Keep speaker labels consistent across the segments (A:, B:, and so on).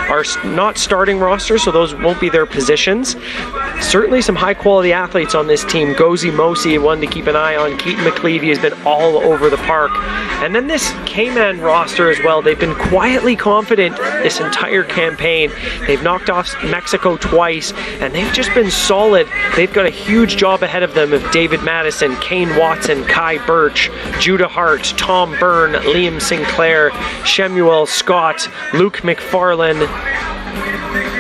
A: are not starting rosters, so those won't be their positions. Certainly some high-quality athletes on this team. Gozi Mosi, one to keep an eye on. Keaton McLeavy has been all over the park. And then this Cayman roster as well. They've been quietly confident this entire campaign. They've knocked off Mexico twice, and they've just been solid. They've got a huge job ahead of them of David Madison, Kane Watson, Kai Birch, Judah Hart, Tom Byrne, Liam Sinclair, Shemuel Scott, Luke McFarlane,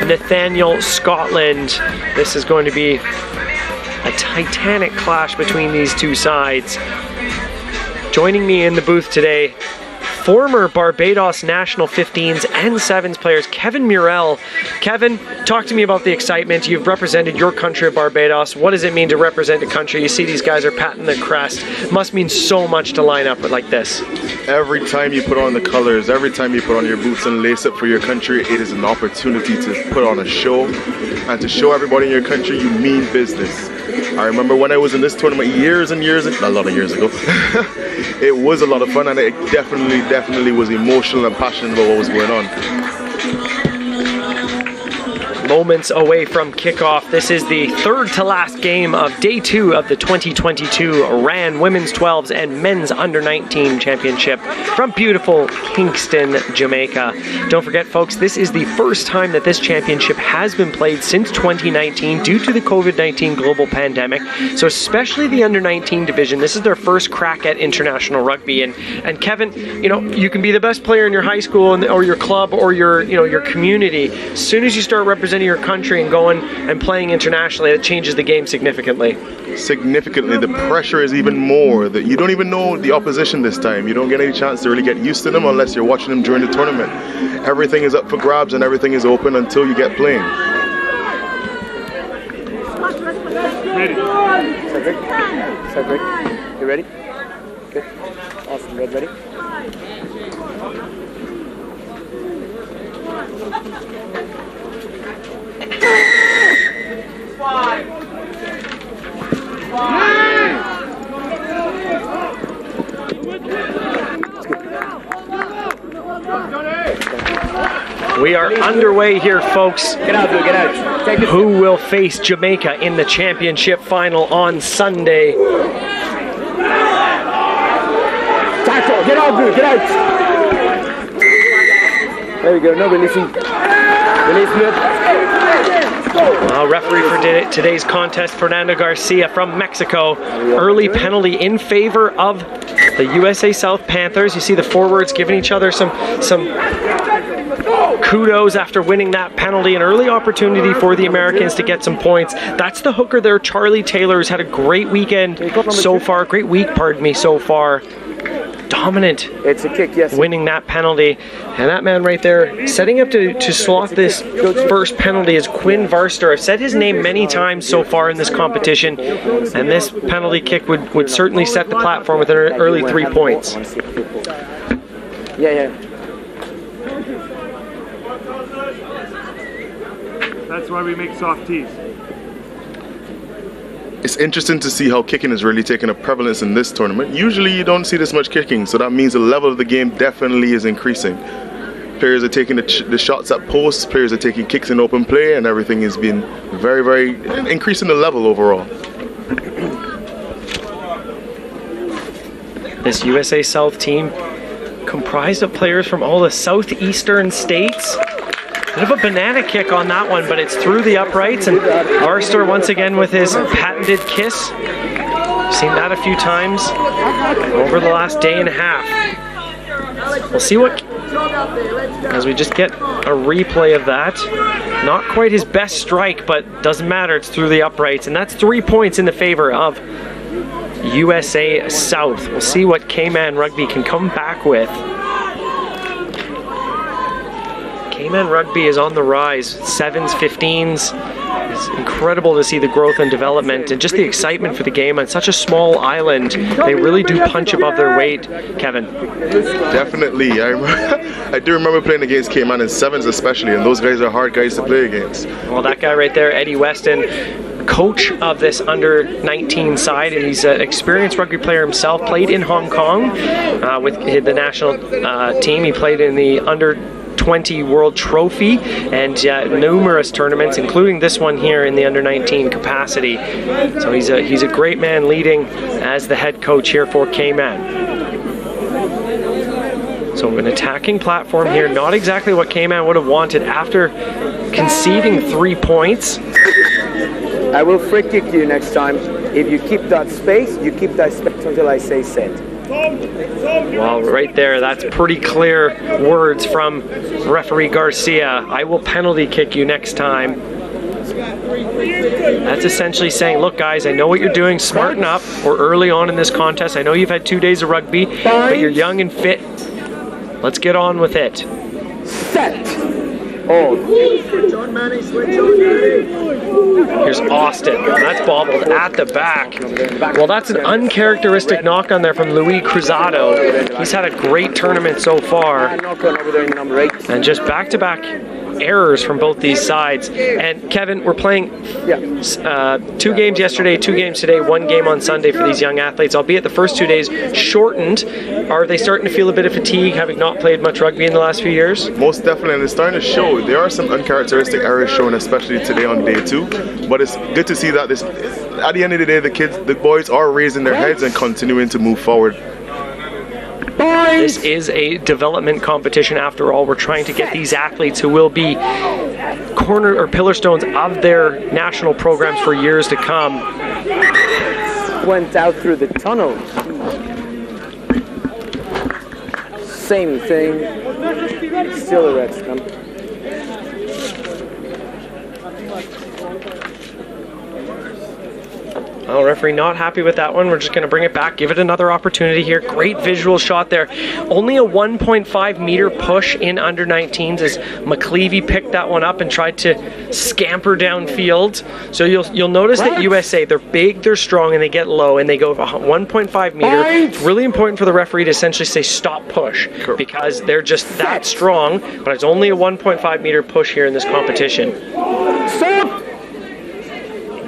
A: Nathaniel Scotland. This is going to be a titanic clash between these two sides. Joining me in the booth today, former Barbados national 15s and 7s players, Kevin Murrell. Kevin, talk to me about the excitement. You've represented your country of Barbados. What does it mean to represent a country? You see these guys are patting the crest. Must mean so much to line up like this.
B: Every time you put on the colors, every time you put on your boots and lace up for your country, it is an opportunity to put on a show and to show everybody in your country you mean business. I remember when I was in this tournament years and years, a lot of years ago, it was a lot of fun, and it definitely was emotional and passionate about what was going on.
A: Moments away from kickoff. This is the third to last game of day 2 of the 2022 RAN Women's 12s and Men's Under 19 Championship from beautiful Kingston, Jamaica. Don't forget, folks, this is the first time that this championship has been played since 2019 due to the COVID-19 global pandemic. So especially the Under 19 division, this is their first crack at international rugby. And Kevin, you know, you can be the best player in your high school or your club or your community. As soon as you start representing your country and going and playing internationally, it changes the game significantly.
B: The pressure is even more. That you don't even know the opposition this time. You don't get any chance to really get used to them unless you're watching them during the tournament. Everything is up for grabs and everything is open until you get playing.
C: Ready. Cedric. You ready? Good. Awesome. Ready?
A: We are underway here, folks.
C: Get out, dude, get out. Take it.
A: Who will face Jamaica in the championship final on Sunday?
C: Tackle, get out, dude, get out. There we go, no releasing. Release, good.
A: Referee for today's contest, Fernando Garcia from Mexico. Early penalty in favor of the USA South Panthers. You see the forwards giving each other some kudos after winning that penalty. An early opportunity for the Americans to get some points. That's the hooker there, Charlie Taylor, who's had a great weekend so far. Great week, pardon me, so far. Dominant.
C: It's a kick, yes.
A: Winning that penalty. And that man right there, setting up to slot this first penalty is Quinn Varster. I've said his name many times so far in this competition, and this penalty kick would certainly set the platform with an early 3 points.
C: Yeah.
D: That's why we make soft tees.
B: It's interesting to see how kicking is really taking a prevalence in this tournament. Usually you don't see this much kicking, so that means the level of the game definitely is increasing. Players are taking the shots at posts, players are taking kicks in open play, and everything has been very increasing the level overall.
A: This USA South team comprised of players from all the southeastern states. Bit of a banana kick on that one, but it's through the uprights, and Varster once again with his patented kiss. Seen that a few times over the last day and a half. We'll see what, as we just get a replay of that. Not quite his best strike, but doesn't matter, it's through the uprights, and that's 3 points in the favor of USA South. We'll see what Cayman Rugby can come back with. Cayman Rugby is on the rise. 7s, 15s. It's incredible to see the growth and development and just the excitement for the game on such a small island. They really do punch above their weight, Kevin.
B: Definitely. I do remember playing against Cayman in 7s especially, and those guys are hard guys to play against.
A: Well, that guy right there, Eddie Weston, coach of this under 19 side, and he's an experienced rugby player himself. Played in Hong Kong with the national team. He played in the under 20 World Trophy and numerous tournaments, including this one here in the under-19 capacity. So he's a great man leading as the head coach here for Cayman. So an attacking platform here, not exactly what Cayman would have wanted after conceding 3 points.
C: I will free kick you next time. If you keep that space, you keep that space until I say set.
A: Well, right there, that's pretty clear words from referee Garcia. I will penalty kick you next time. That's essentially saying, look guys, I know what you're doing, smarten up. We're early on in this contest. I know you've had 2 days of rugby, but you're young and fit. Let's get on with it.
C: Set! Oh.
A: Here's Austin. That's bobbled at the back. Well, that's an uncharacteristic knock on there from Luis Cruzado. He's had a great tournament so far. And just back-to-back errors from both these sides. And Kevin, we're playing 2 games yesterday, 2 games today, 1 game on Sunday for these young athletes, albeit the first 2 days shortened. Are they starting to feel a bit of fatigue, having not played much rugby in the last few years?
B: Most definitely, and it's starting to show. There are some uncharacteristic errors shown, especially today on day 2. But it's good to see that at the end of the day, the boys are raising their heads and continuing to move forward.
A: This is a development competition after all. We're trying to get these athletes who will be corner or pillar stones of their national programs for years to come.
C: Went out through the tunnel. Same thing. Still a red stump.
A: Well, referee not happy with that one. We're just going to bring it back, give it another opportunity here. Great visual shot there. Only a 1.5 meter push in under 19s as McCleavey picked that one up and tried to scamper downfield. So you'll notice that USA, they're big, they're strong, and they get low, and they go 1.5 meter. It's really important for the referee to essentially say stop push because they're just that strong, but it's only a 1.5 meter push here in this competition.
C: Stop!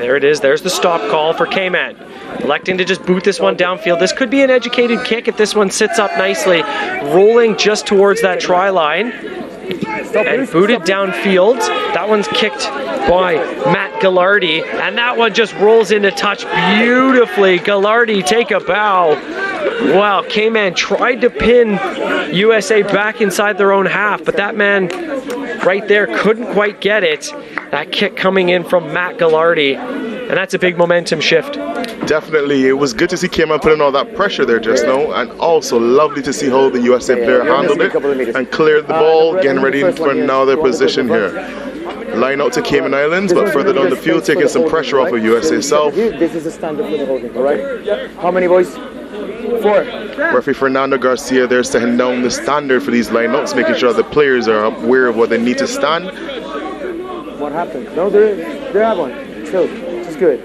A: There it is. There's the stop call for Cayman. Electing to just boot this one downfield. This could be an educated kick if this one sits up nicely, rolling just towards that try line. And booted downfield. That one's kicked by Matt Gallardi. And that one just rolls into touch beautifully. Gallardi, take a bow. Wow, Cayman tried to pin USA back inside their own half, but that man right there couldn't quite get it. That kick coming in from Matt Gallardi, and that's a big momentum shift.
B: Definitely, it was good to see Cayman putting all that pressure there just now, and also lovely to see how the USA player handled it and cleared the ball, getting ready for now their position here. Line out to Cayman Islands, but further down the field, taking some pressure off of USA South.
C: This is the standard for the whole thing, all right? How many boys? 4.
B: Referee Fernando Garcia there setting down the standard for these lineouts, making sure the players are aware of what they need to stand.
C: What happened? No, they have one. Chill. It's good.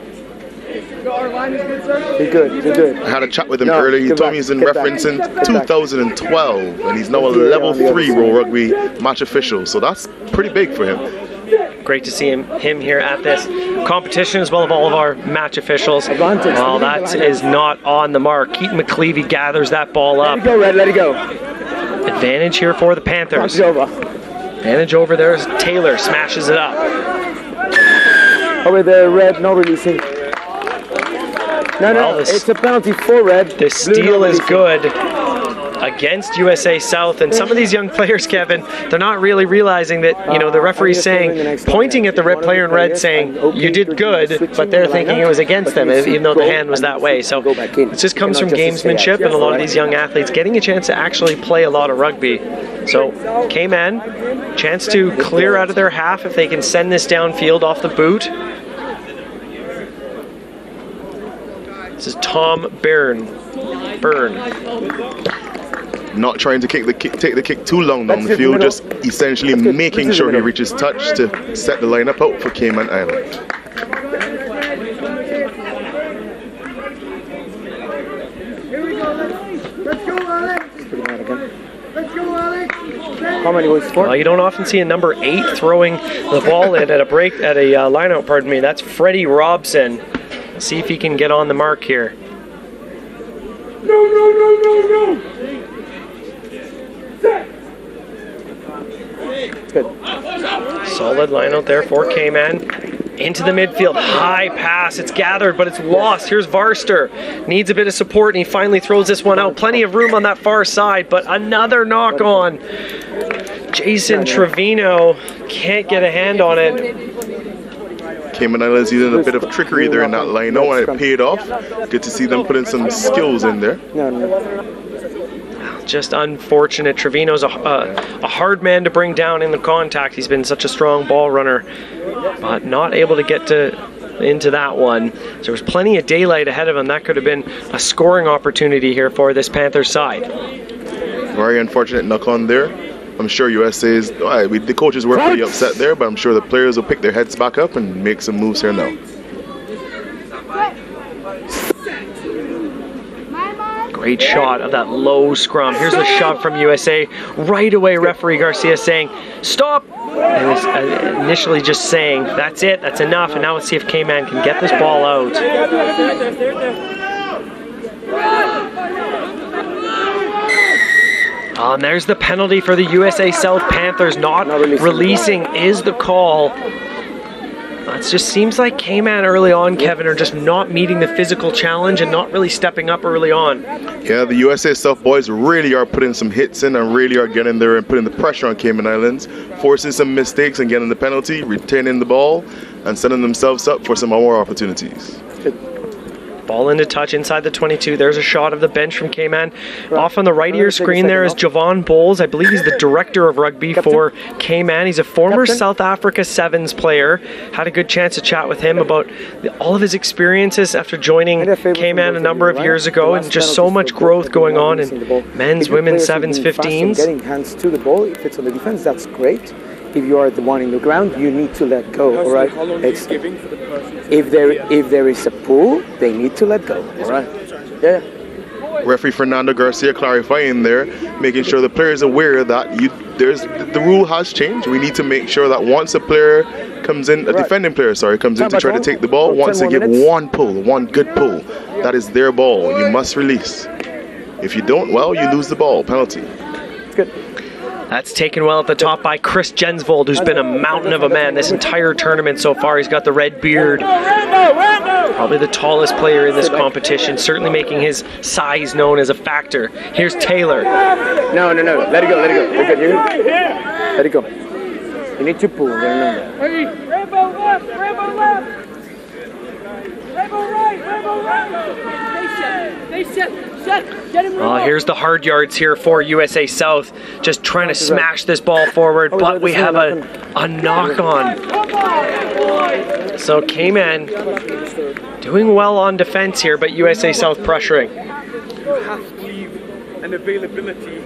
C: Be good. Be good.
B: I had a chat with him earlier. He told me he's in referencing 2012, and he's now a level 3 World Rugby match official. So that's pretty big for him.
A: Great to see him here at this competition as well as all of our match officials. Well, that is not on the mark. Keaton McCleavey gathers that ball up.
C: Let it go, Red. Let it go.
A: Advantage here for the Panthers. Advantage over there as Taylor smashes it up.
C: Over there, Red. No releasing. No, it's a penalty for Red.
A: The steal is good against USA South, and some of these young players, Kevin, they're not really realizing that, the referee's saying, pointing at the red player in red saying, you did good, but they're thinking it was against them, even though the hand was that way. So it just comes from gamesmanship and a lot of these young athletes getting a chance to actually play a lot of rugby. So Cayman, chance to clear out of their half if they can send this downfield off the boot. This is Tom Byrne.
B: Not trying to take the kick too long down the field, just essentially making sure he reaches touch to set the lineup out for Cayman Island.
C: How many was for?
A: Well, you don't often see a number 8 throwing the ball in at a lineout. Pardon me. That's Freddie Robson. Let's see if he can get on the mark here.
C: No. Good.
A: Solid line out there for Cayman. Into the midfield, high pass, it's gathered, but it's lost. Here's Varster, needs a bit of support, and he finally throws this one out. Plenty of room on that far side, but another knock on. Jason Trevino can't get a hand on it.
B: Cayman Islands using a bit of trickery there in that line, and it paid off. Good to see them putting some skills in there.
A: Just unfortunate. Trevino's a hard man to bring down in the contact. He's been such a strong ball runner, but not able to get into that one. So there was plenty of daylight ahead of him. That could have been a scoring opportunity here for this Panthers side.
B: Very unfortunate knock on there. I'm sure USA's, the coaches were pretty upset there, but I'm sure the players will pick their heads back up and make some moves here now.
A: Great shot of that low scrum. Here's the shove from USA. Right away, referee Garcia saying, stop. And was initially just saying, that's it, that's enough. And now let's see if Cayman can get this ball out. And there's the penalty for the USA South Panthers. Not releasing is the call. It just seems like Cayman early on, Kevin, are just not meeting the physical challenge and not really stepping up early on.
B: Yeah, the USA South boys really are putting some hits in and really are getting there and putting the pressure on Cayman Islands, forcing some mistakes and getting the penalty, retaining the ball, and setting themselves up for some more opportunities.
A: Ball into touch inside the 22. There's a shot of the bench from Cayman. Off on the right of your screen there is Javon Bowles. I believe he's the director of rugby for Cayman. He's a former South Africa Sevens player. Had a good chance to chat with him about all of his experiences after joining Cayman a number of years ago, and just so much growth going on in men's, women's, sevens, 15s.
C: Getting hands to the ball, if it's on the defense, that's great. If you are the one in the ground, you need to let go, all right? If there is a pull, they need to let go, all right? Yeah.
B: Referee Fernando Garcia clarifying there, making sure the player is aware that the rule has changed. We need to make sure that once a player comes in, a defending player, comes in to try to take the ball, once they give one pull, one good pull, that is their ball. You must release. If you don't, well, you lose the ball. Penalty.
C: It's good.
A: That's taken well at the top by Chris Jensvold, who's been a mountain of a man this entire tournament so far. He's got the red beard. Probably the tallest player in this competition, certainly making his size known as a factor. Here's Taylor.
C: No. Let it go. Let it go. You need to pull.
E: Rainbow left. Rainbow right. They set. Get him.
A: Here's the hard yards here for USA South, just trying to smash this ball forward, but we have a knock on. So Cayman doing well on defense here, but USA South pressuring.
D: You have to leave an availability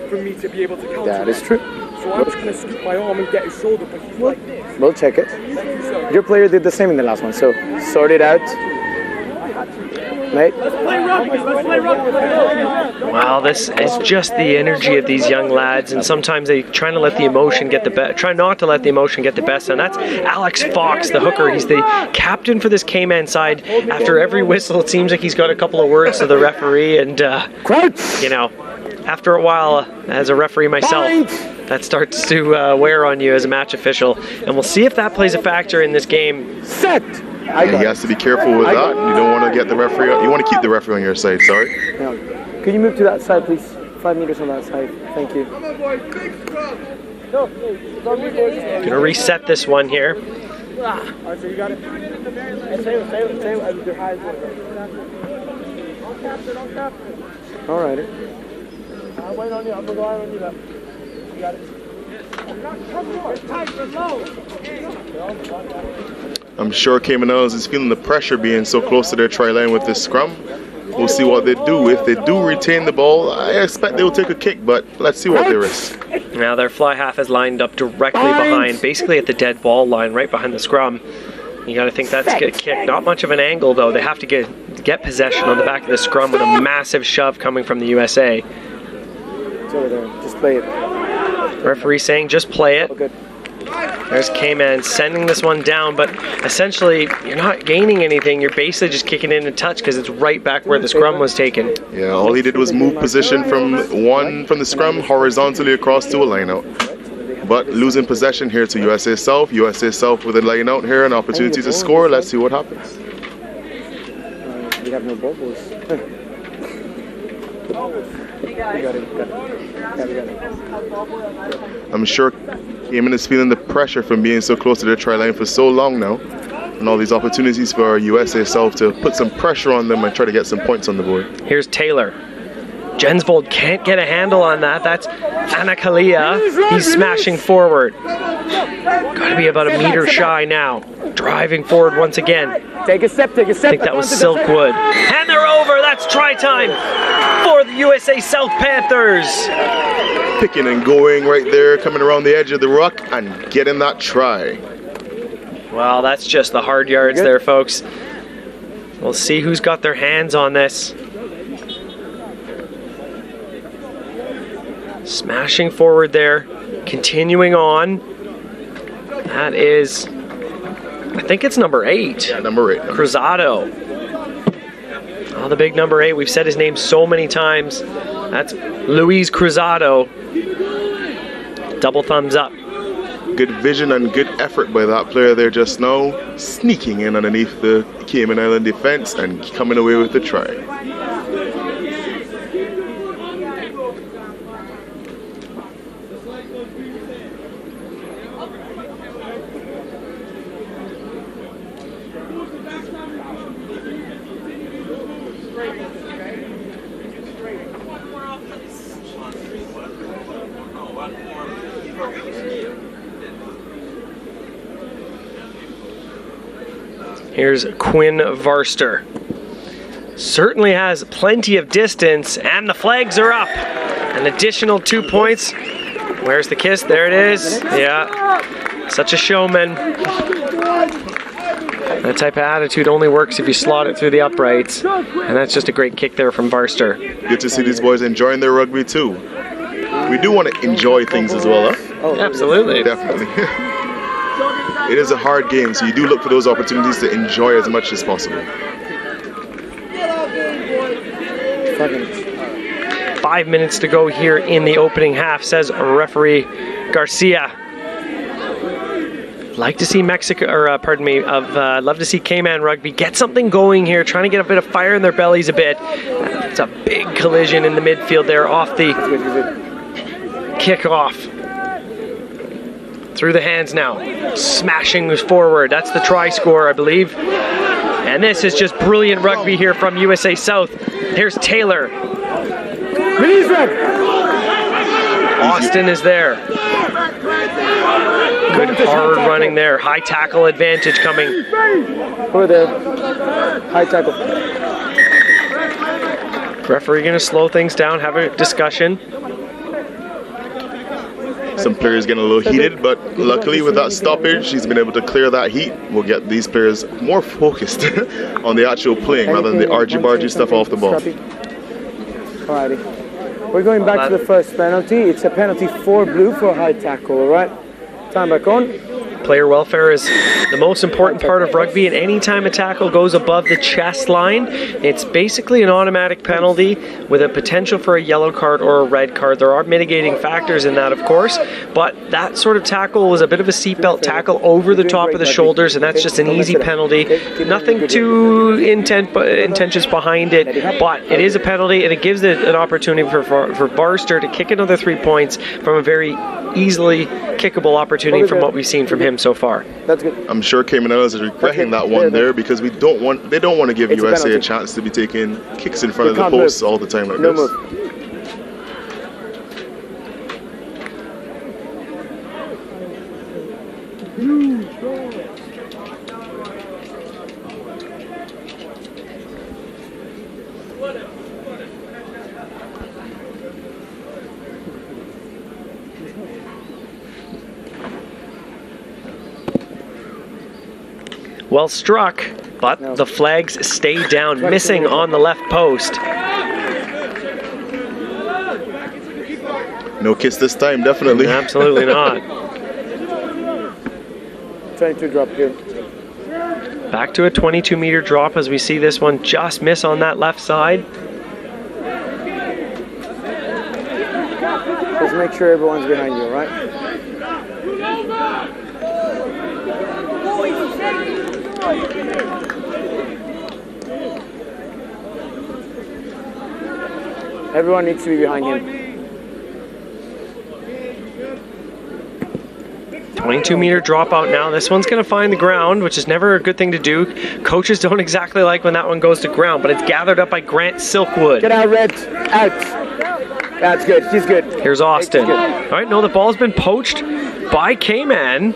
D: for me to be able to counter.
C: That is true.
D: So I'm just going to scoop my arm and get his shoulder, but he's like this.
C: We'll check it. Your player did the same in the last one, so sort it out. Mate.
E: Let's play rugby.
A: Wow, this is just the energy of these young lads, and sometimes they try not to let the emotion get the best. And that's Alex Fox, the hooker. He's the captain for this Cayman side. After every whistle, it seems like he's got a couple of words to the referee, and after a while, as a referee myself, that starts to wear on you as a match official. And we'll see if that plays a factor in this game.
C: Set.
B: He has to be careful with that. You don't want to get the referee. You want to keep the referee on your side. Sorry.
C: Yeah. Could you move to that side, please? 5 meters on that side. Thank you.
A: Gonna reset this one here.
D: Alright, so you got it.
C: All right.
D: I'm waiting on you. I'm going to go on you. You got it.
B: I'm sure Cayman Islands is feeling the pressure being so close to their try line with this scrum. We'll see what they do. If they do retain the ball, I expect they will take a kick, but let's see what they risk.
A: Now their fly half is lined up directly behind, basically at the dead ball line, right behind the scrum. You got to think that's a kick. Not much of an angle, though. They have to get possession on the back of the scrum with a massive shove coming from the USA.
C: It's over there. Just play it.
A: Referee saying just play it.
C: Okay.
A: There's Cayman sending this one down, but essentially you're not gaining anything. You're basically just kicking it into touch because it's right back where the scrum was taken.
B: Yeah, all he did was move position from the scrum horizontally across to a line out. But losing possession here to USA South. USA South with a line out here, an opportunity to score. Let's see what happens.
C: We have no ball boys. We got it.
B: I'm sure Cayman is feeling the pressure from being so close to the try line for so long now. And all these opportunities for USA South to put some pressure on them and try to get some points on the board.
A: Here's Taylor. Jensvold can't get a handle on that. That's Anakalia. He's smashing forward. Got to be about a meter shy now. Driving forward once again.
C: Take a step.
A: I think that was Silkwood. And they're over. That's try time for the USA South Panthers.
B: Picking and going right there, coming around the edge of the ruck and getting that try.
A: Well, that's just the hard yards there, folks. We'll see who's got their hands on this. Smashing forward there, continuing on. That is, I think it's number 8.
B: Yeah, number 8.
A: Cruzado. Oh, the big number 8. We've said his name so many times. That's Luis Cruzado. Double thumbs up.
B: Good vision and good effort by that player there just now. Sneaking in underneath the Cayman Island defense and coming away with the try.
A: Here's Quinn Varster. Certainly has plenty of distance, and the flags are up. An additional 2 points. Where's the kiss? There it is. Yeah, such a showman. That type of attitude only works if you slot it through the uprights. And that's just a great kick there from Varster.
B: Good to see these boys enjoying their rugby too. We do want to enjoy things as well, huh?
A: Oh, absolutely.
B: Definitely. It is a hard game, so you do look for those opportunities to enjoy as much as possible.
A: 5 minutes to go here in the opening half, says referee Garcia. Like to see Mexico, or love to see Cayman Rugby get something going here, trying to get a bit of fire in their bellies a bit. It's a big collision in the midfield there off the kickoff. Through the hands now, smashing forward. That's the try score, I believe. And this is just brilliant rugby here from USA South. Here's Taylor. Austin is there. Good hard running there. High tackle advantage coming.
C: For the high tackle.
A: Referee going to slow things down, have a discussion.
B: Some players getting a little heated, but luckily with that stoppage, he's been able to clear that heat. We'll get these players more focused on the actual playing rather than the argy-bargy stuff off the ball.
C: Alrighty. We're going back to the first penalty. It's a penalty for blue for a high tackle, alright? Time back on.
A: Player welfare is the most important part of rugby, and anytime a tackle goes above the chest line, it's basically an automatic penalty with a potential for a yellow card or a red card. There are mitigating factors in that, of course, but that sort of tackle was a bit of a seatbelt tackle over the top of the shoulders, and that's just an easy penalty. Nothing too intentions behind it, but it is a penalty, and it gives it an opportunity for Varster to kick another 3 points from a very easily kickable opportunity from what we've seen from him so far.
C: That's good.
B: I'm sure Cayman Islands is regretting that one there because they don't want to give USA a chance to be taking kicks in front of the posts all the time like this.
A: Well struck, but the flags stay down, missing on the left post.
B: No kiss this time, definitely.
A: Absolutely not.
C: Trying to drop here.
A: Back to a 22-meter drop as we see this one just miss on that left side.
C: Just make sure everyone's behind you, right? Everyone needs to be behind him.
A: 22-meter dropout now. This one's going to find the ground, which is never a good thing to do. Coaches don't exactly like when that one goes to ground, but it's gathered up by Grant Silkwood.
C: Get out, Red. Out. That's good. He's good.
A: Here's Austin.
C: Good.
A: All right, no, the ball's been poached by Cayman.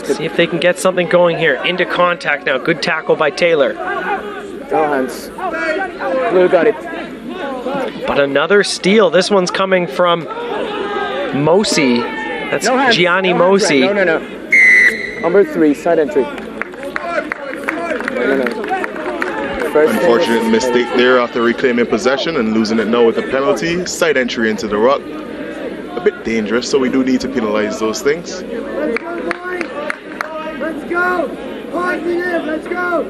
A: See if they can get something going here. Into contact now. Good tackle by Taylor.
C: No hands. Blue got it.
A: But another steal. This one's coming from Mosi. That's
C: No hands.
A: Gianni
C: No hands,
A: Mosi.
C: Red. No. Number 3, side entry. No. First
B: Unfortunate
C: thing is-
B: mistake there after reclaiming possession and losing it now with a penalty. Side entry into the ruck. A bit dangerous, so we do need to penalize those things.
E: Let's go! Positive, let's go!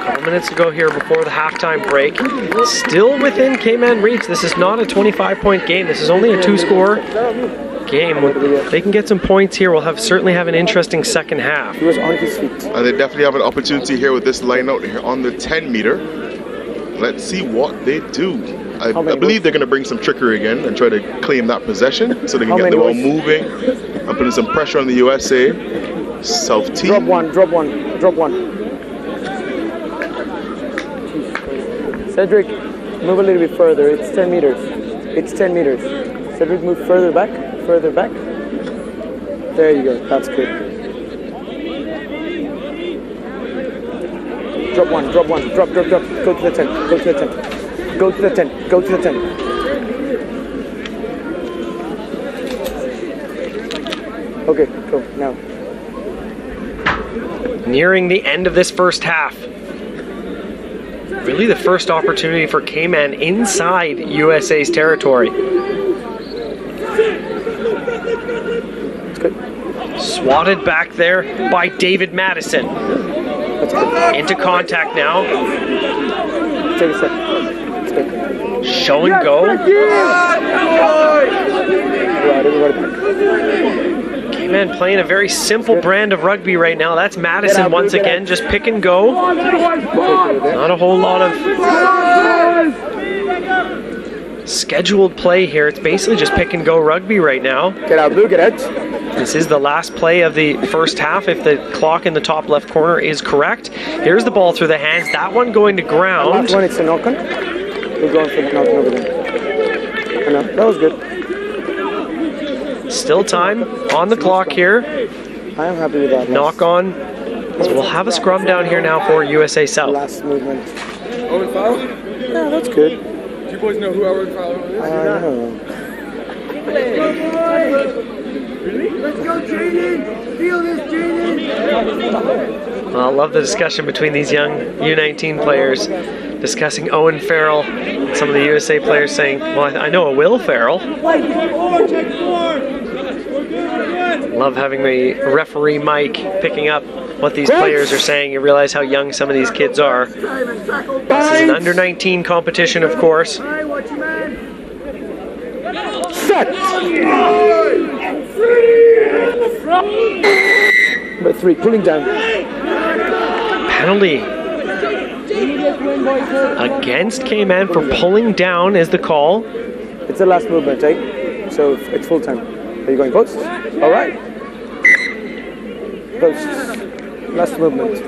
A: Couple minutes to go here before the halftime break. Still within Cayman reach. This is not a 25-point game. This is only a 2-score game. If they can get some points here, we'll certainly have an interesting second half.
C: He was on his feet.
B: And they definitely have an opportunity here with this line out here on the 10-meter. Let's see what they do. I believe they're going to bring some trickery again and try to claim that possession so they can get the ball moving and putting some pressure on the USA. South T.
C: Drop one. Cedric, move a little bit further. It's 10 meters. Cedric, move further back. There you go. That's good. Drop one. Drop. Go to the 10. Go to the 10. Okay, go now.
A: Nearing the end of this first half. Really the first opportunity for Cayman inside USA's territory. Swatted back there by David Madison. Into contact now.
C: Take a step. It's good.
A: Show and go.
C: Right, everybody back.
A: Cayman playing a very simple brand of rugby right now. That's Madison once again, just pick and go. Not a whole lot of scheduled play here. It's basically just pick and go rugby right now.
C: Get out, Blue, get out.
A: This is the last play of the first half if the clock in the top left corner is correct. Here's the ball through the hands. That one going to ground.
C: Last one, it's a knock-on. We're going for the knock-on over there. No, that was good.
A: Still time on the clock here.
C: I am happy with that.
A: Knock on. So we'll have a scrum down here now for USA South.
C: Last movement.
D: Owen foul?
C: Yeah, that's good.
D: Do you boys know who Owen foul is?
C: I know.
E: Let's go, Jaden! Feel this, Jaden!
A: Well, I love the discussion between these young U19 players discussing Owen Farrell. Some of the USA players saying, well, I know a Will Farrell. Love having the referee mic picking up what these players are saying. You realize how young some of these kids are. This is an under-19 competition, of course.
C: Set! Number 3, pulling down.
A: Penalty against Cayman for pulling down is the call.
C: It's the last movement, eh? So it's full time. Are you going posts? All right. Posts. Last movement.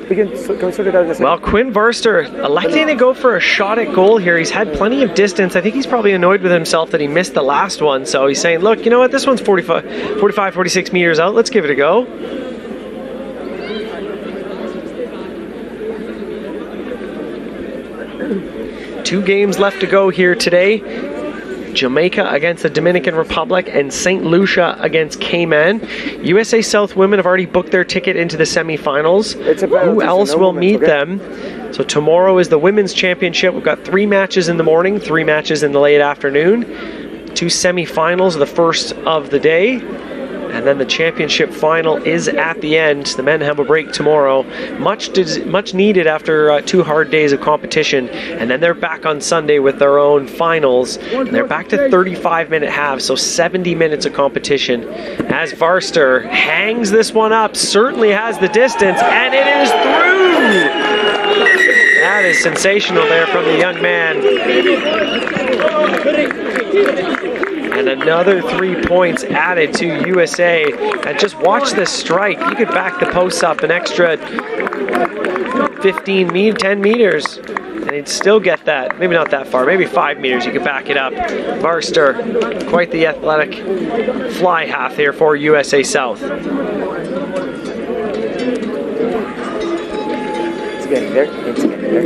C: Can we sort it out in a second?
A: Well, Quinn Verster electing to go for a shot at goal here. He's had plenty of distance. I think he's probably annoyed with himself that he missed the last one. So he's saying, look, you know what? This one's 46 meters out. Let's give it a go. Two games left to go here today. Jamaica against the Dominican Republic and St. Lucia against Cayman. USA South women have already booked their ticket into the semifinals. Who else will meet them? So tomorrow is the women's championship. We've got 3 matches in the morning, 3 matches in the late afternoon. 2 semifinals, the first of the day. And then the championship final is at the end. The men have a break tomorrow. Much needed after 2 hard days of competition. And then they're back on Sunday with their own finals. And they're back to 35-minute halves, so 70 minutes of competition. As Varster hangs this one up, certainly has the distance, and it is through! That is sensational there from the young man. And another 3 points added to USA. And just watch this strike. You could back the posts up an extra 10 meters. And he'd still get that. Maybe not that far. Maybe 5 meters. You could back it up. Varster, quite the athletic fly half here for USA South.
C: It's getting there. It's getting there.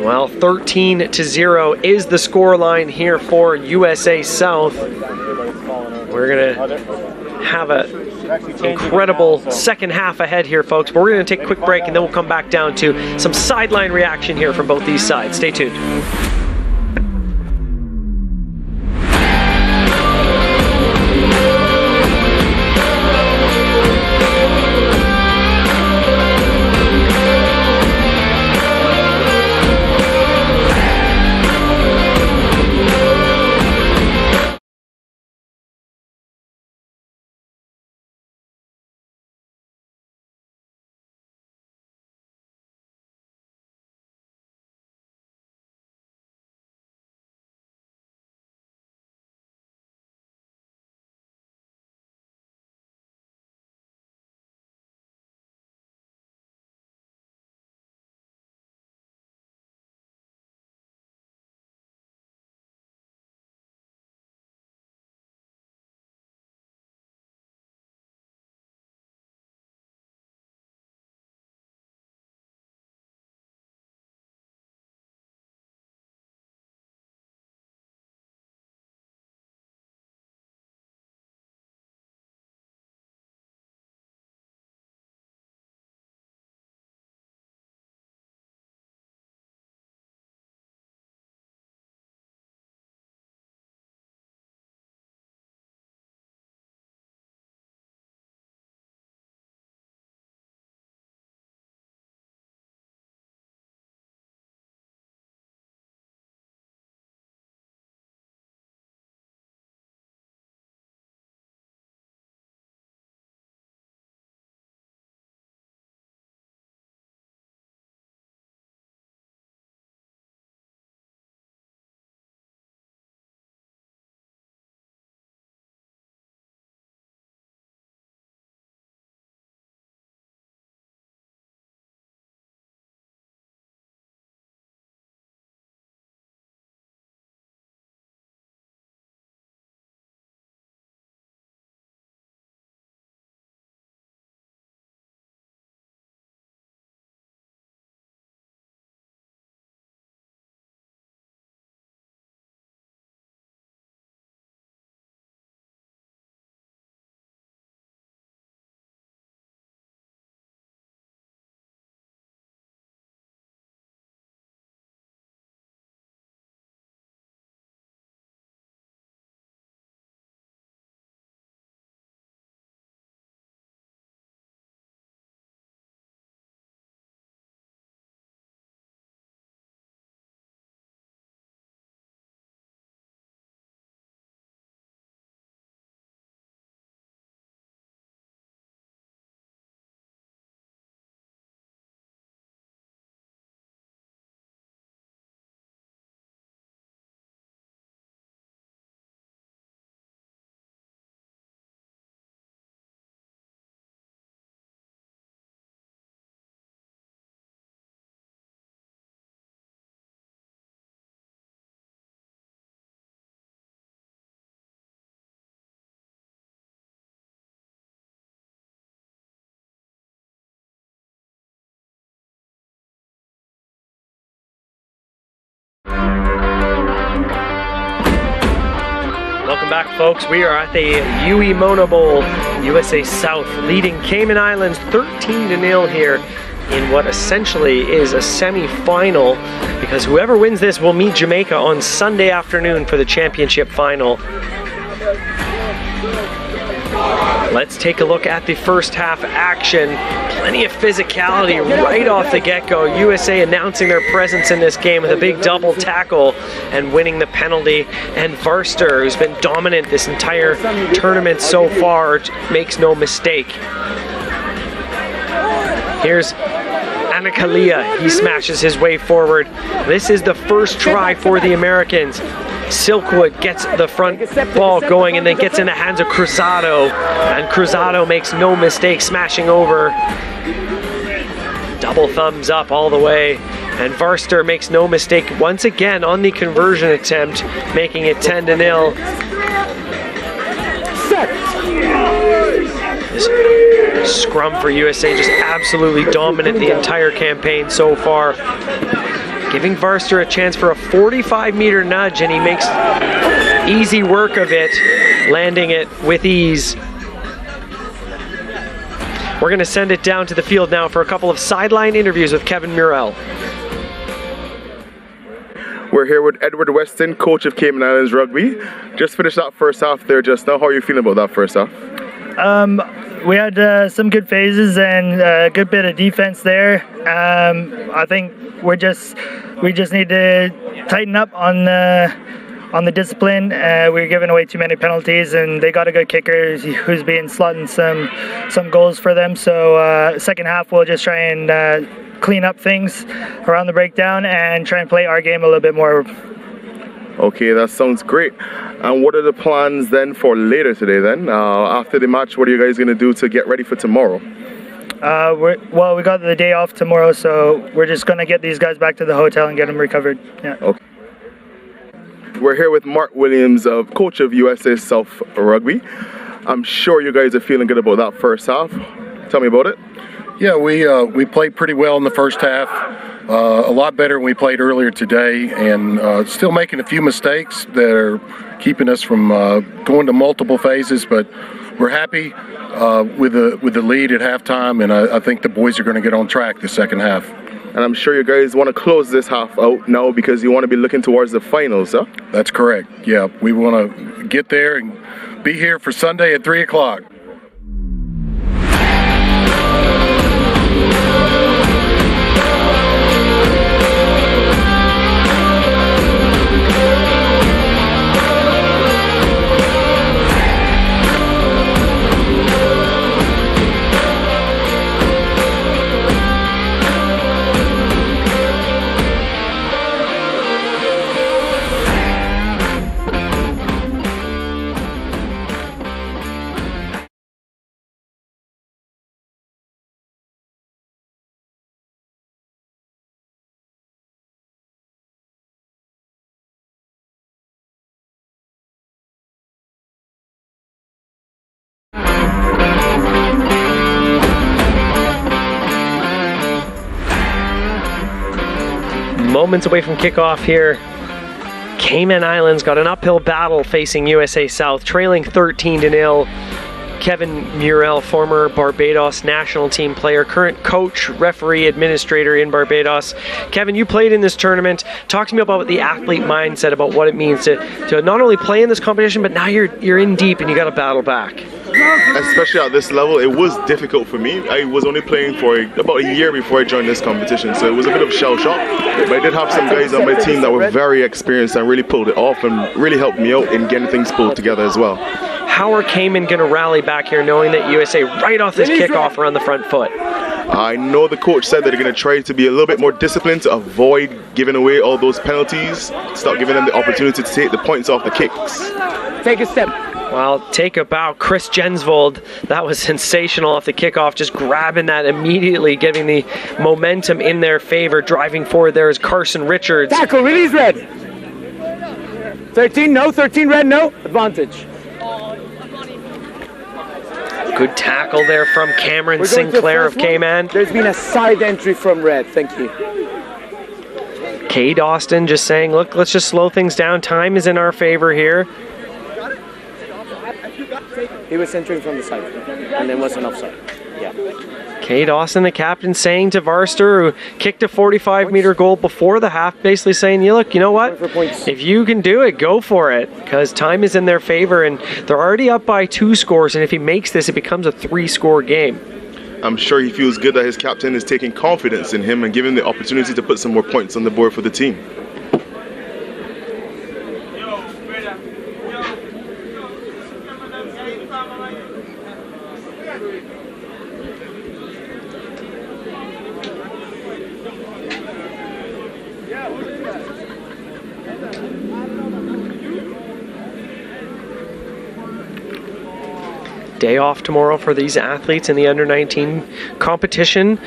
A: Well, 13-0 is the score line here for USA South. We're going to have an incredible second half ahead here, folks. But we're going to take a quick break, and then we'll come back down to some sideline reaction here from both these sides. Stay tuned. Welcome back, folks. We are at the Yui Mona Bowl. USA South leading Cayman Islands 13-0 here in what essentially is a semi-final, because whoever wins this will meet Jamaica on Sunday afternoon for the championship final. Let's take a look at the first half action. Plenty of physicality right off the get-go. USA announcing their presence in this game with a big double tackle and winning the penalty. And Varster, who's been dominant this entire tournament so far, makes no mistake. Here's Anakalia. He smashes his way forward. This is the first try for the Americans. Silkwood gets the front ball going and then gets in the hands of Cruzado. And Cruzado makes no mistake, smashing over. Double thumbs up all the way. And Varster makes no mistake once again on the conversion attempt, making it 10-0. This scrum for USA just absolutely dominant the entire campaign so far. Giving Varster a chance for a 45-meter nudge, and he makes easy work of it, landing it with ease. We're going to send it down to the field now for a couple of sideline interviews with Kevin Murrell.
B: We're here with Edward Weston, coach of Cayman Islands Rugby. Just finished that first half there just now. How are you feeling about that first half?
F: We had some good phases and a good bit of defense there. I think we just need to tighten up on the discipline. We're giving away too many penalties, and they got a good kicker who's been slotting some goals for them. So second half we'll just try and clean up things around the breakdown and try and play our game a little bit more.
B: Okay, that sounds great. And what are the plans then for later today then? After the match, what are you guys going to do to get ready for tomorrow?
F: We got the day off tomorrow, so we're just going to get these guys back to the hotel and get them recovered. Yeah.
B: Okay. We're here with Mark Williams, coach of USA South Rugby. I'm sure you guys are feeling good about that first half. Tell me about it.
G: Yeah, we played pretty well in the first half. A lot better than we played earlier today, and still making a few mistakes that are keeping us from going to multiple phases. But we're happy with the lead at halftime, and I think the boys are going to get on track the second half.
B: And I'm sure you guys want to close this half out now because you want to be looking towards the finals, huh?
G: That's correct. Yeah, we want to get there and be here for Sunday at 3 o'clock.
A: Moments away from kickoff here. Cayman Islands got an uphill battle facing USA South, trailing 13-0. Kevin Murrell, former Barbados national team player, current coach, referee, administrator in Barbados. Kevin, you played in this tournament. Talk to me about the athlete mindset, about what it means to not only play in this competition, but now you're in deep and you got to battle back.
B: Especially at this level, it was difficult for me. I was only playing for about a year before I joined this competition, so it was a bit of shell shock. But I did have some guys on my team that were very experienced and really pulled it off and really helped me out in getting things pulled together as well.
A: How are Cayman going to rally back here knowing that USA right off this kickoff are on the front foot?
B: I know the coach said that they're going to try to be a little bit more disciplined to avoid giving away all those penalties, start giving them the opportunity to take the points off the kicks.
C: Take a step.
A: Well, take a bow. Chris Jensvold, that was sensational off the kickoff, just grabbing that immediately, giving the momentum in their favor. Driving forward there is Carson Richards.
C: Tackle, release red. 13, no. 13, red, no. Advantage.
A: Good tackle there from Cameron Sinclair of Cayman.
C: There's been a side entry from red. Thank you.
A: Cade Austin just saying, look, let's just slow things down. Time is in our favor here.
C: He was entering from the side, and then was an offside. Yeah.
A: Kate Austin, the captain, saying to Varster, who kicked a 45-meter goal before the half, basically saying, look, you know what? If you can do it, go for it, because time is in their favor, and they're already up by 2 scores, and if he makes this, it becomes a 3-score game.
B: I'm sure he feels good that his captain is taking confidence in him and giving him the opportunity to put some more points on the board for the team.
A: Day off tomorrow for these athletes in the under-19 competition.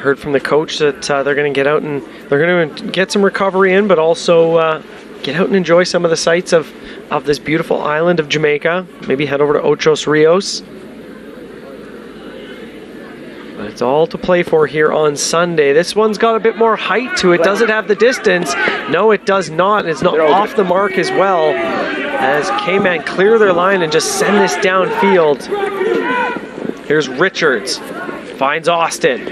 A: Heard from the coach that they're going to get out and they're going to get some recovery in, but also get out and enjoy some of the sights of this beautiful island of Jamaica. Maybe head over to Ochos Rios. But it's all to play for here on Sunday. This one's got a bit more height to it. Does it have the distance? No, it does not. It's not off the mark as well, as Cayman clear their line and just send this downfield. Here's Richards, finds Austin.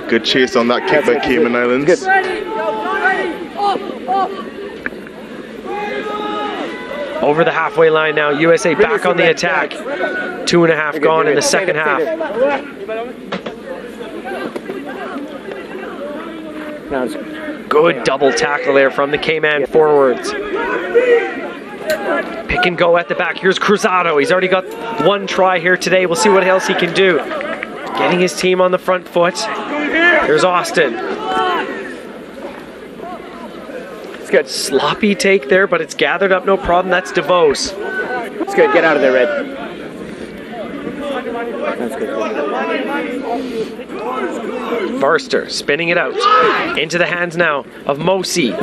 B: Good chase on that kick by Cayman Islands.
A: Over the halfway line now, USA back on the attack. 2.5 gone in the second half. Good double tackle there from the Cayman forwards. Pick and go at the back. Here's Cruzado. He's already got 1 try here today. We'll see what else he can do. Getting his team on the front foot. Here's Austin. It's good. Sloppy take there, but it's gathered up, no problem. That's DeVos.
C: It's good. Get out of there, Red. That's good.
A: Varster spinning it out. Into the hands now of Mosi.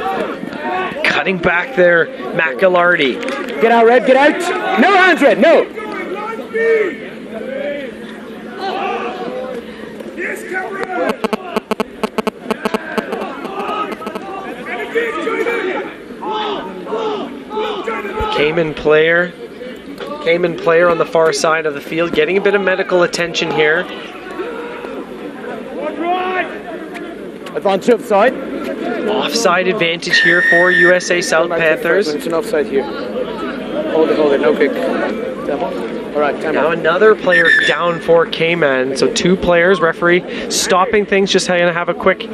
A: Cutting back there, McAlarty.
C: Get out, Red. Get out. No hands, Red. No.
A: Cayman player on the far side of the field, getting a bit of medical attention here.
C: Advantage offside.
A: Offside advantage here for USA South Panthers.
C: It's an offside here. Hold it, no kick. All right, time
A: now
C: out.
A: another player down for Cayman. So 2 players, referee stopping things, just going to have a quick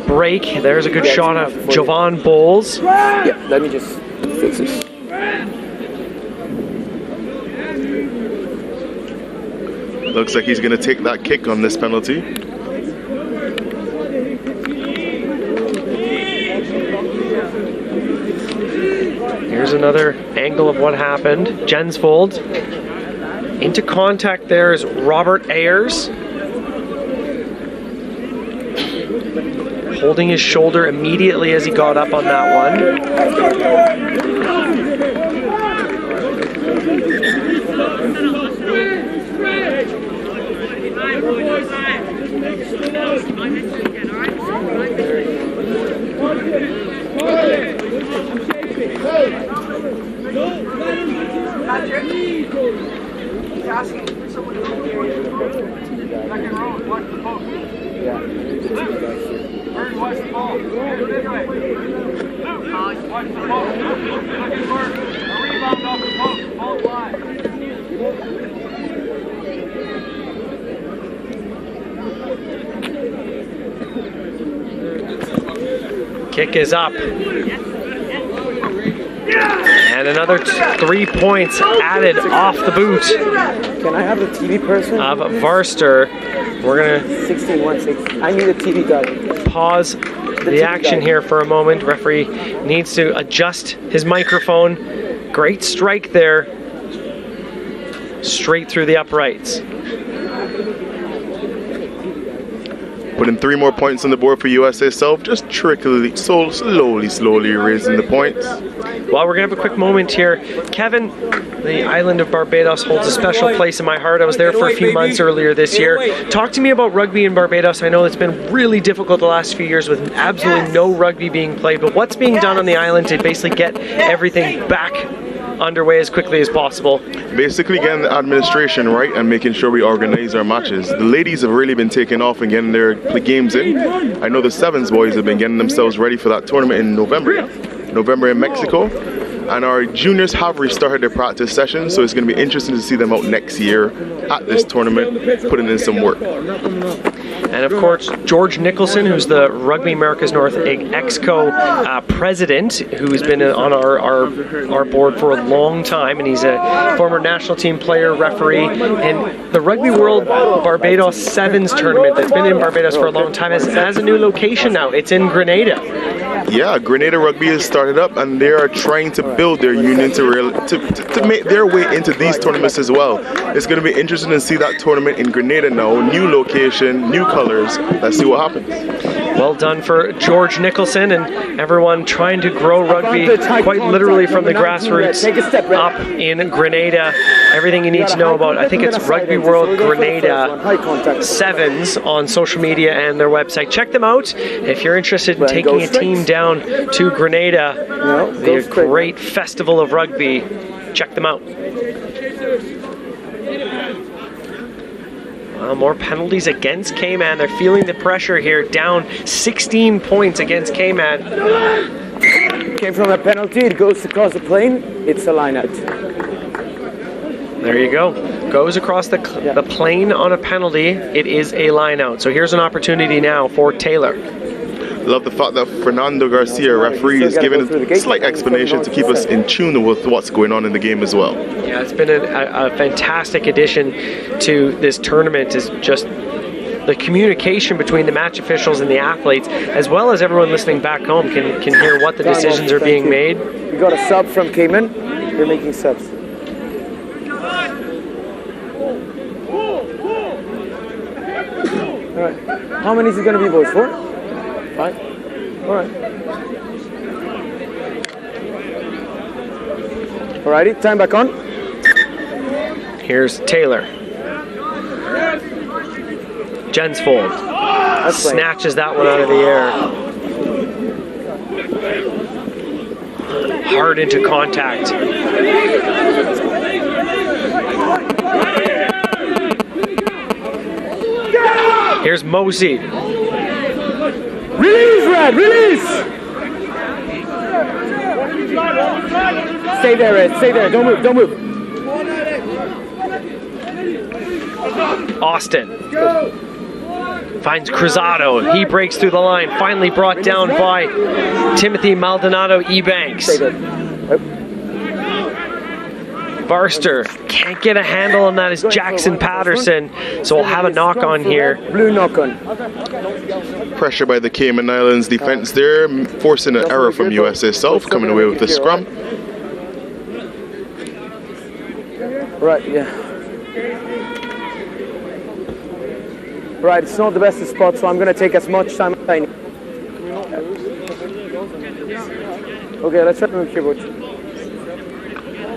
A: break. There's a good shot of Javon Bowles.
C: Yeah, let me just fix this.
B: Looks like he's going to take that kick on this penalty.
A: Here's another angle of what happened. Jensvold. Into contact there is Robert Ayers. Holding his shoulder immediately as he got up on that one. Kick is up. And another 3 points added off the boot.
C: Can I have the TV person?
A: Of Varster. We're going to
C: 16-1-6. I need a TV guy.
A: Pause the action here for a moment. Referee needs to adjust his microphone. Great strike there. Straight through the uprights.
B: putting 3 more points on the board for USA South, just trickily, so slowly raising the points.
A: Well, we're going to have a quick moment here. Kevin, the island of Barbados holds a special place in my heart. I was there for a few months earlier this year. Talk to me about rugby in Barbados. I know it's been really difficult the last few years with absolutely no rugby being played, but what's being done on the island to basically get everything back underway as quickly as possible?
B: Basically getting the administration right and making sure we organize our matches. The ladies have really been taking off and getting their games in. I know the Sevens boys have been getting themselves ready for that tournament in November in Mexico. And our juniors have restarted their practice sessions, so it's going to be interesting to see them out next year at this tournament, putting in some work.
A: And of course, George Nicholson, who's the Rugby America's North Exco president, who's been on our board for a long time, and he's a former national team player, referee. And the Rugby World Barbados Sevens tournament that's been in Barbados for a long time has a new location now. It's in Grenada.
B: Yeah, Grenada Rugby has started up, and they are trying to build their union to make their way into these tournaments as well. It's going to be interesting to see that tournament in Grenada now. New location, new colors. Let's see what happens.
A: Well done for George Nicholson and everyone trying to grow rugby quite literally from the grassroots up in Grenada. Everything you need to know about, I think it's Rugby World Grenada Sevens on social media and their website. Check them out if you're interested in taking a team down to Grenada. The great festival of rugby. Check them out. More penalties against Cayman. They're feeling the pressure here. Down 16 points against Cayman.
C: Came from a penalty. It goes across the plane. It's a line out.
A: There you go. Goes across the plane on a penalty. It is a line out. So here's an opportunity now for Taylor.
B: Love the fact that Fernando Garcia, referee, is giving a slight explanation to keep us in tune with what's going on in the game as well.
A: Yeah, it's been a fantastic addition to this tournament. Is just the communication between the match officials and the athletes, as well as everyone listening back home, can hear what the decisions are being made.
C: We got a sub from Cayman. They're making subs. All right. How many is it going to be, boys? 4? 5? All right. Alrighty, time back on.
A: Here's Taylor. Jensfold snatches that one out of the air. Hard into contact. Here's Mosey.
C: Release, Red, release! Stay there, Red, stay there. Don't move, don't move.
A: Austin finds Cruzado. He breaks through the line. Finally brought down by Timothy Maldonado Ebanks. Barster can't get a handle on that as Jackson Patterson, so we'll have a knock on here.
C: Blue knock on.
B: Pressure by the Cayman Islands defense there, forcing an error from USA South, coming away with the scrum.
C: Right, yeah. Right, it's not the best spot, so I'm going to take as much time as I need. Okay, let's try to move keyboard.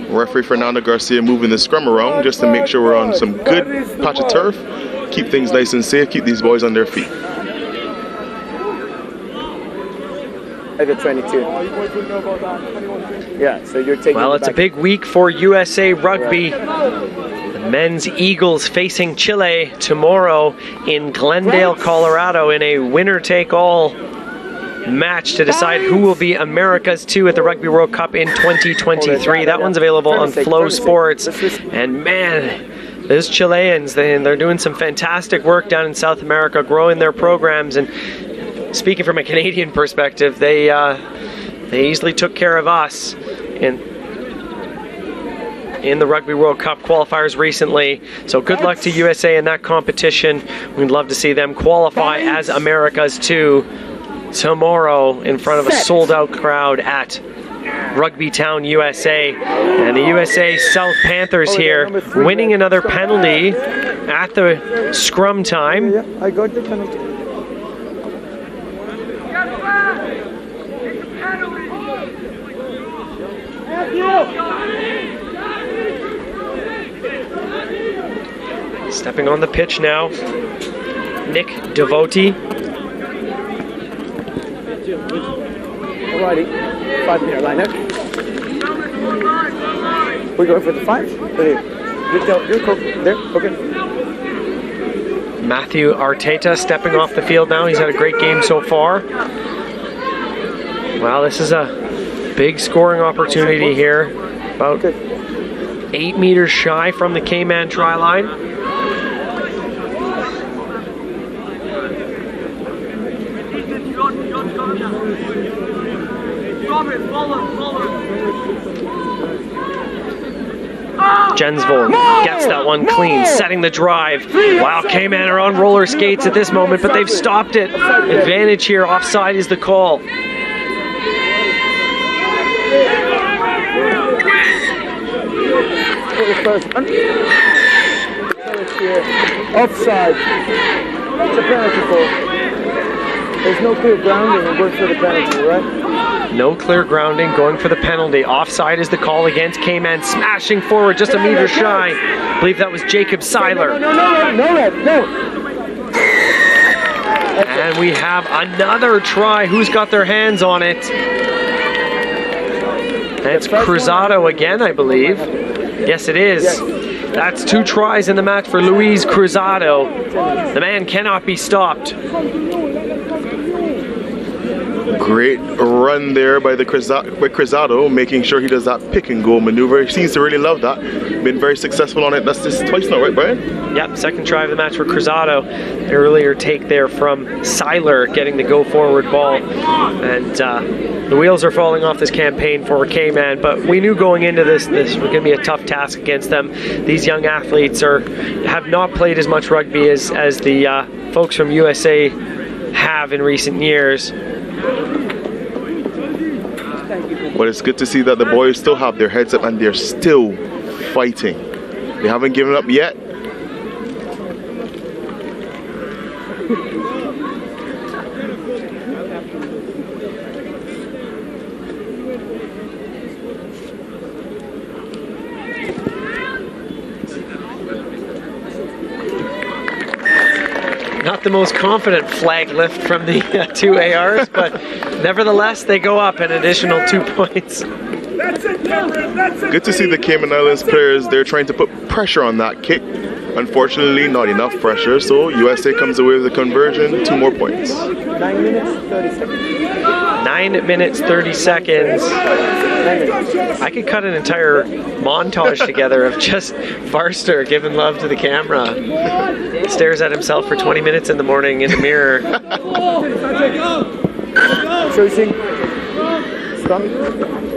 B: Referee Fernando Garcia moving the scrum around just to make sure we're on some good patch of turf. Keep things nice and safe, keep these boys on their feet.
C: Over 22. Yeah, so you're taking.
A: Well, it's a big week for USA Rugby. The men's Eagles facing Chile tomorrow in Glendale, Colorado in a winner-take-all match to decide who will be America's 2 at the Rugby World Cup in 2023. That one's available on Flow Sports. And man, those Chileans, they're doing some fantastic work down in South America, growing their programs. And speaking from a Canadian perspective, they easily took care of us in the Rugby World Cup qualifiers recently. So good luck to USA in that competition. We'd love to see them qualify as America's 2 tomorrow in front of a sold-out crowd at Rugby Town, USA. And the USA South Panthers here winning another penalty at the scrum time.
C: Yeah, I got the penalty.
A: Stepping on the pitch now, Nick Devote.
C: Alrighty, 5-meter line out. We're going for the 5? You're cool. There, okay.
A: Matthew Arteta stepping off the field now. He's had a great game so far. Wow, this is a big scoring opportunity here. About 8 meters shy from the Cayman try line. Jensvold gets that one clean, setting the drive. Wow, Cayman are on roller skates at this moment, but they've stopped it. Advantage here, offside is the call.
C: Offside. It's a penalty call. There's no clear grounding and goes for the penalty, right?
A: No clear grounding, going for the penalty. Offside is the call against Cayman, smashing forward just a meter shy. I believe that was Jacob Seiler.
C: No.
A: And we have another try. Who's got their hands on it? It's Cruzado again, I believe. Yes, it is. That's 2 tries in the match for Luis Cruzado. The man cannot be stopped.
B: Great run there by Cruzado, making sure he does that pick and go maneuver. He seems to really love that. Been very successful on it. That's just twice now, right, Brian?
A: Yep, second try of the match for Cruzado. Earlier take there from Seiler getting the go forward ball. And the wheels are falling off this campaign for Cayman, but we knew going into this was going to be a tough task against them. These young athletes have not played as much rugby as the folks from USA have in recent years.
B: But it's good to see that the boys still have their heads up and they're still fighting. They haven't given up yet.
A: Not the most confident flag lift from the 2 ARs, but nevertheless, they go up an additional 2 points.
B: Good to see the Cayman Islands players. They're trying to put pressure on that kick. Unfortunately, not enough pressure, so USA comes away with a conversion, 2 more points.
C: 9 minutes, 30 seconds.
A: 9 minutes, 30 seconds. I could cut an entire montage together of just Farster giving love to the camera. Stares at himself for 20 minutes in the morning in the mirror.
C: Choosing.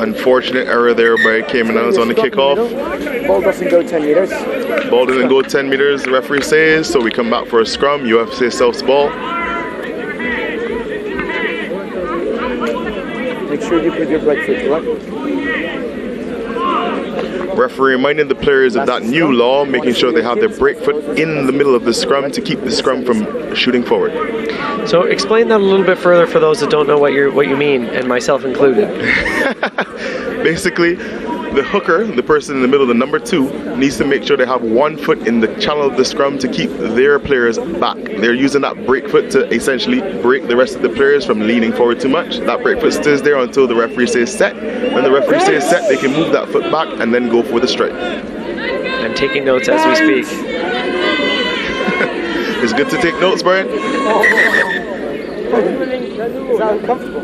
B: Unfortunate error there by Cayman Islands on the kickoff.
C: Ball doesn't go 10 meters.
B: Ball doesn't go 10 meters, the referee says, so we come back for a scrum. USA South's ball.
C: Make sure you put your right foot, right?
B: Referee reminding the players of that new law, making sure they have their break foot in the middle of the scrum to keep the scrum from shooting forward.
A: So explain that a little bit further for those that don't know what you mean, and myself included.
B: Basically, the hooker, the person in the middle, the number 2, needs to make sure they have 1 foot in the channel of the scrum to keep their players back. They're using that break foot to essentially break the rest of the players from leaning forward too much. That break foot stays there until the referee says set. When the referee says set, they can move that foot back and then go for the strike.
A: I'm taking notes as we speak.
B: It's good to take notes, Brian.
C: Is that uncomfortable?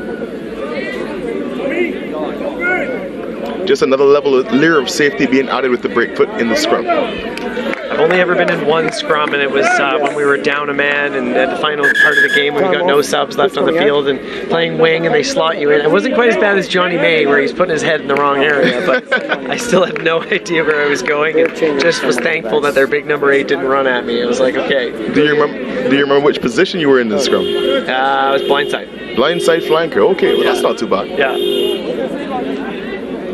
B: Just another layer of safety being added with the break foot in the scrum.
A: I've only ever been in one scrum, and it was when we were down a man, and at the final part of the game, when we got no subs left on the field and playing wing, and they slot you in. It wasn't quite as bad as Johnny May, where he's putting his head in the wrong area, but I still had no idea where I was going, and just was thankful that their big number 8 didn't run at me. It was like, okay.
B: Do you remember which position you were in the scrum?
A: It was blindside.
B: Blindside flanker. Okay, well, that's not too bad.
A: Yeah.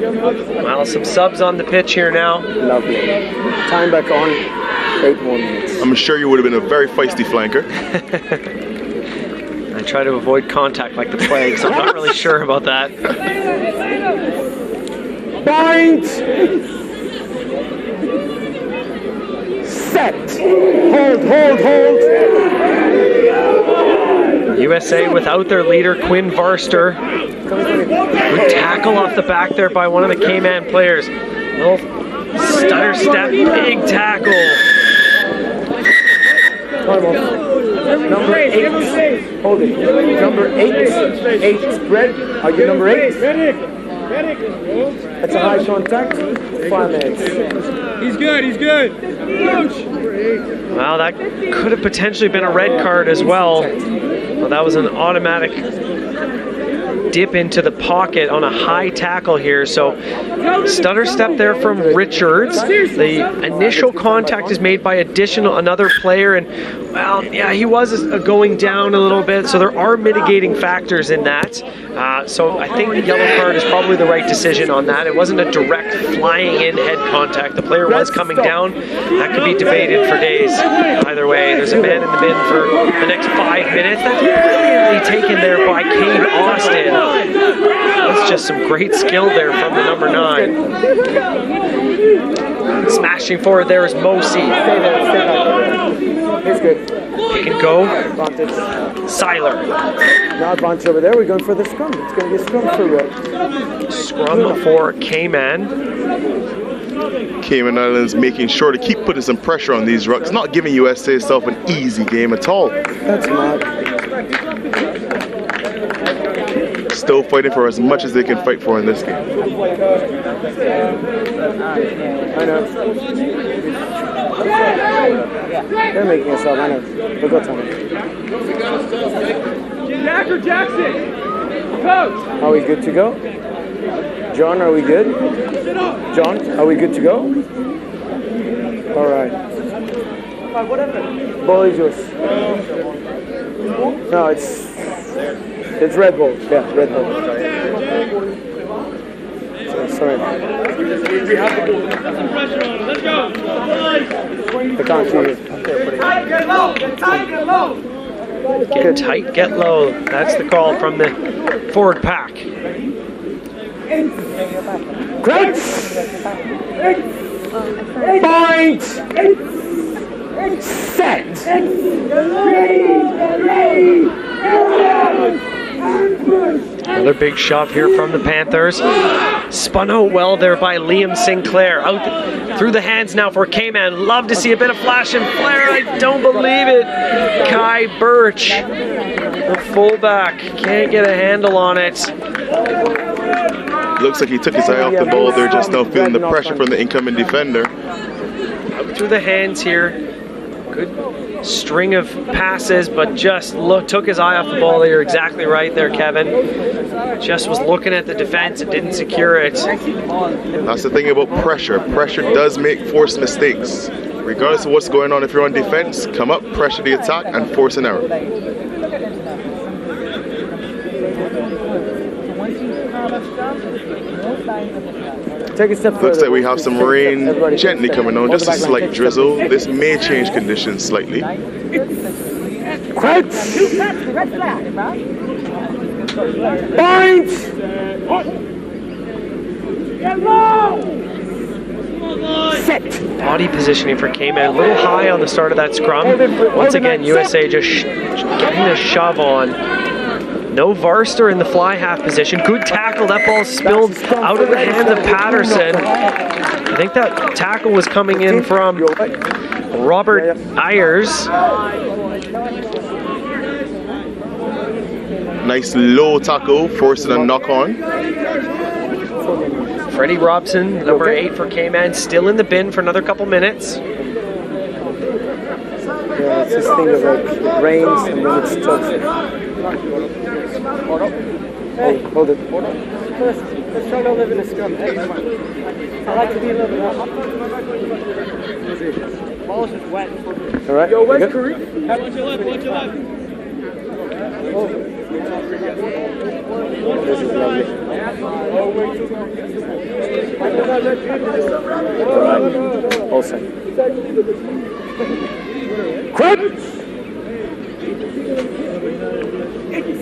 A: Well, some subs on the pitch here now.
C: Lovely. Time back on. 8 more minutes.
B: I'm sure you would have been a very feisty flanker.
A: I try to avoid contact like the plague, so I'm not really sure about that.
C: Point. Set. Hold.
A: USA without their leader, Quinn Varster. Good tackle off the back there by one of the Cayman players. Little stutter step, big tackle.
C: Number 8. Hold it. Number 8. 8 spread. Are you number 8? That's a high contact. 5 minutes.
D: He's good.
A: Well, that could have potentially been a red card as well. Well, that was an automatic dip into the pocket on a high tackle here. So stutter step there from Richards. The initial contact is made by another player, and well, yeah, he was going down a little bit, so there are mitigating factors in that. So I think the yellow card is probably the right decision on that. It wasn't a direct flying in head contact. The player was coming down. That could be debated for days. Either way, there's a man in the bin for the next 5 minutes. That's brilliantly taken there by Cade Austin. That's just some great skill there from the number 9. Smashing forward there is Mosi.
C: It's good.
A: Pick and go. Seiler.
C: Now advantage over there. We're going for the scrum. It's going to be a scrum for
A: Scrum for Cayman.
B: Cayman Islands making sure to keep putting some pressure on these rucks, not giving USA itself an easy game at all.
C: That's not.
B: Still fighting for as much as they can fight for in this game.
C: I know. They're making us up. I know. We'll go tell them.
D: Jackson. Coach.
C: Are we good to go? John, are we good? John, are we good to go? All right. Ball is yours. No, it's Red Bull. Yeah, Red Bull. Sorry.
D: We have the ball. Pressure on him. Let's go.
C: I can't see it.
E: Tight, get low. Get tight, get low.
A: Get tight, get low. That's the call from the forward pack.
C: Great. Point. Set.
A: Another big shove here from the Panthers. Spun out well there by Liam Sinclair. Out through the hands now for Cayman. Love to see a bit of flash and flare. I don't believe it. Kai Birch, the fullback, can't get a handle on it.
B: Looks like he took his eye off the ball there, just now feeling the pressure from the incoming defender.
A: Out through the hands here. Good string of passes, but just took his eye off the ball. You're exactly right there, Kevin. Just was looking at the defense and didn't secure it.
B: That's the thing about pressure. Pressure does make forced mistakes. Regardless of what's going on, if you're on defense, come up, pressure the attack, and force an error.
C: Take a step further.
B: Looks like we have some rain gently coming on, just a slight drizzle. This may change conditions slightly.
C: Point. Point. Set.
A: Body positioning for Cayman, a little high on the start of that scrum. Once again, USA just getting a shove on. No Varster in the fly half position. Good tackle. That ball spilled out of the hands of Patterson. I think that tackle was coming in from Robert Ayers.
B: Nice low tackle, forcing a knock on.
A: Freddie Robson, number 8 for Cayman, still in the bin for another couple minutes.
C: Yeah, it's this thing of like it rains and then it's tough. Hey, hold it.
D: Let's try to live in a scrum. Hey, I like to be a little bit more. Ball's just wet.
C: All right.
D: Yo, where's Kareem? Watch your left, watch your left.
C: This is lovely. All right. All set. Quick!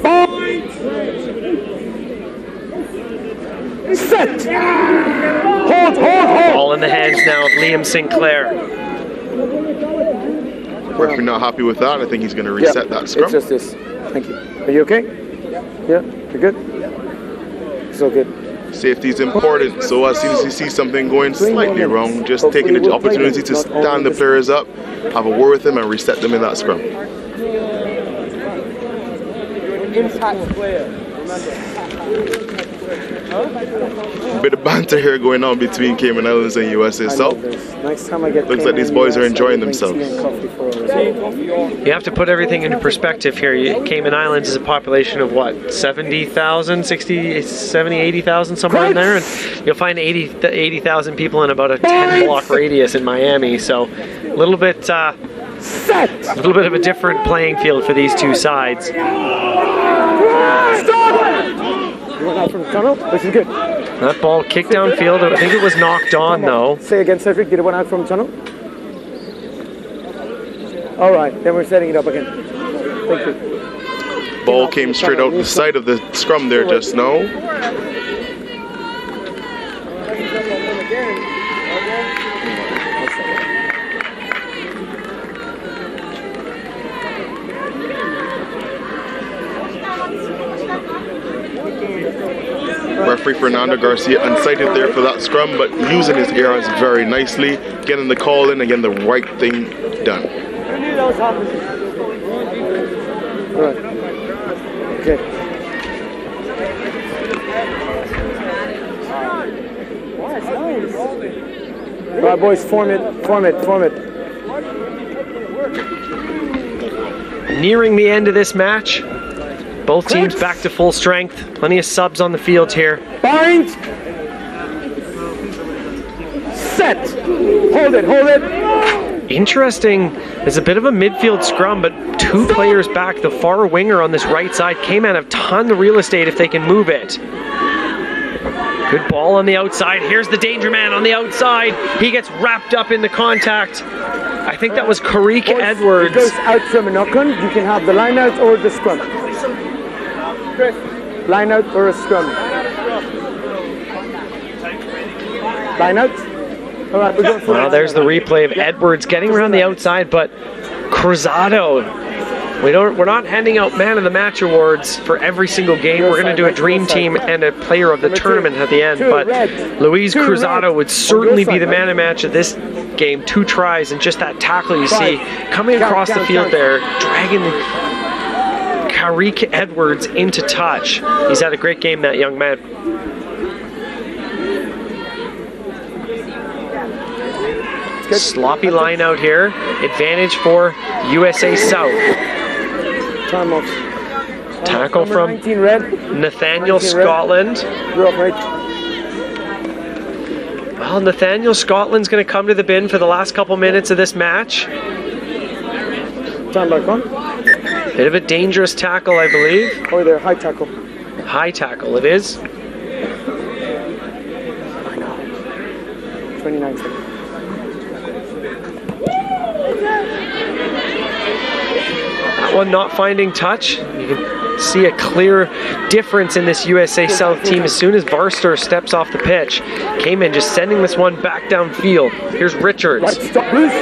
C: Point! Set. Hold.
A: Ball in the hands now of Liam Sinclair.
B: Referee not happy with that. I think he's going to reset that scrum.
C: It's just this. Thank you. Are you okay? Yeah, you're good? It's all good.
B: Safety is important, so as soon as you see something going slightly wrong, just taking the opportunity to stand the players up, have a word with them and reset them in that scrum.
D: Impact player.
B: Bit of banter here going on between Cayman Islands and USA South.
C: Next time I get
B: Looks like these boys are enjoying themselves.
A: You have to put everything into perspective here. Cayman Islands is a population of what, 70,000, 60, 70, 80,000, somewhere in there, and you'll find 80,000 people in about a 10-block radius in Miami. So a little bit of a different playing field for these two sides.
C: You went out from the tunnel, which is good.
A: That ball kicked downfield. I think it was knocked on though.
C: Say again, Cedric, did it went out from the tunnel? All right, then we're setting it up again. Thank you.
B: Ball came straight out the side of the scrum there just now. Referee Fernando Garcia unsighted there for that scrum, but using his ears very nicely, getting the call in and getting the right thing done.
C: All right. Okay. All right, boys, form it.
A: Nearing the end of this match. Both teams back to full strength. Plenty of subs on the field here.
C: Bind. Set. Hold it.
A: Interesting. There's a bit of a midfield scrum, but two players back. The far winger on this right side. Cayman have ton of real estate if they can move it. Good ball on the outside. Here's the danger man on the outside. He gets wrapped up in the contact. I think that was Karik Edwards.
C: It goes out from a knock-on. You can have the line out or the scrum. Line out or a scrum? Line out? All right, we're going for
A: Well, there's the replay of Edwards getting around the outside, but Cruzado. We're not handing out man of the match awards for every single game. We're going to do a dream team and a player of the tournament at the end. But Luis Cruzado would certainly be the man of the match of this game. 2 tries and just that tackle you see coming across the field there, dragging Karik Edwards into touch. He's had a great game, that young man. Sloppy line out here. Advantage for USA South.
C: Time off.
A: Tackle from Nathaniel Scotland. Well, Nathaniel Scotland's going to come to the bin for the last couple minutes of this match.
C: Time back on.
A: Bit of a dangerous tackle, I believe.
C: Oh, there, high tackle.
A: High tackle, it is.
C: 29 seconds.
A: That one not finding touch. You can see a clear difference in this USA South team as soon as Varster steps off the pitch. Cayman just sending this one back downfield. Here's Richards.
C: Right, stop, loose.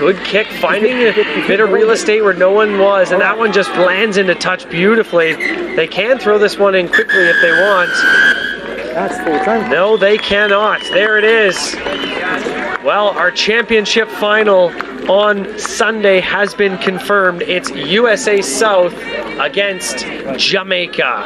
A: Good kick, finding a bit of real estate where no one was, and that one just lands into touch beautifully. They can throw this one in quickly if they want.
C: That's full time.
A: No, they cannot. There it is. Well, our championship final on Sunday has been confirmed. It's USA South against Jamaica.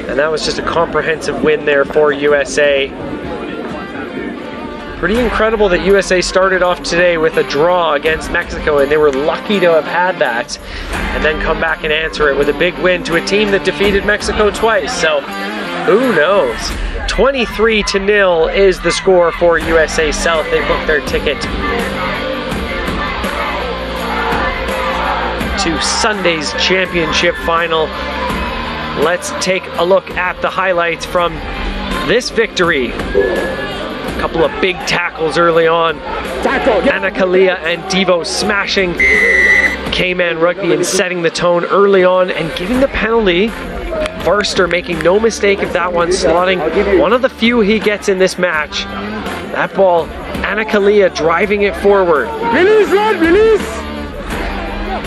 A: And that was just a comprehensive win there for USA. Pretty incredible that USA started off today with a draw against Mexico, and they were lucky to have had that, and then come back and answer it with a big win to a team that defeated Mexico twice. So, who knows? 23-0 is the score for USA South. They booked their ticket to Sunday's championship final. Let's take a look at the highlights from this victory. Couple of big tackles early on. Anna Kalia and Devo smashing Cayman Rugby and setting the tone early on and giving the penalty. Verster making no mistake of that one, slotting one of the few he gets in this match. That ball, Anna Kalia driving it forward.
E: Release, lad, release!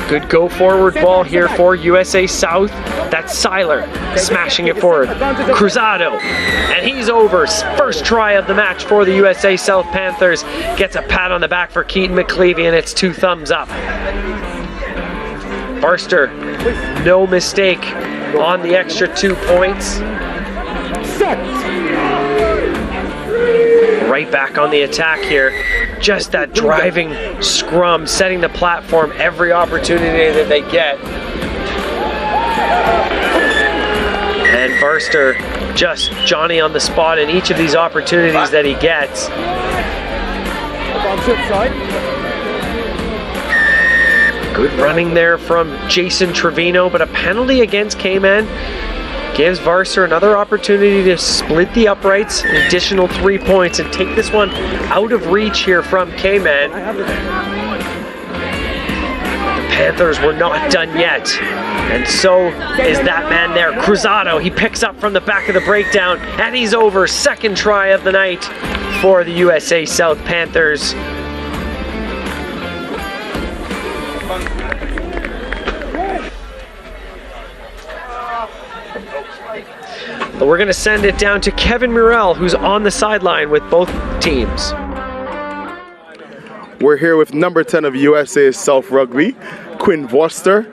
A: Good go forward ball here for USA South. That's Seiler smashing it forward. Cruzado, and he's over. First try of the match for the USA South Panthers. Gets a pat on the back for Keaton McClevey, and it's 2 thumbs up. Barster, no mistake on the extra 2 points. Right back on the attack here. Just that driving scrum, setting the platform every opportunity that they get. And Barster just Johnny on the spot in each of these opportunities that he gets. Good running there from Jason Trevino, but a penalty against Cayman gives Varser another opportunity to split the uprights, an additional 3 points, and take this one out of reach here from Cayman. The Panthers were not done yet, and so is that man there, Cruzado. He picks up from the back of the breakdown, and he's over. Second try of the night for the USA South Panthers. But we're going to send it down to Kevin Murrell, who's on the sideline with both teams.
B: We're here with number 10 of USA South Rugby, Quinn Voister.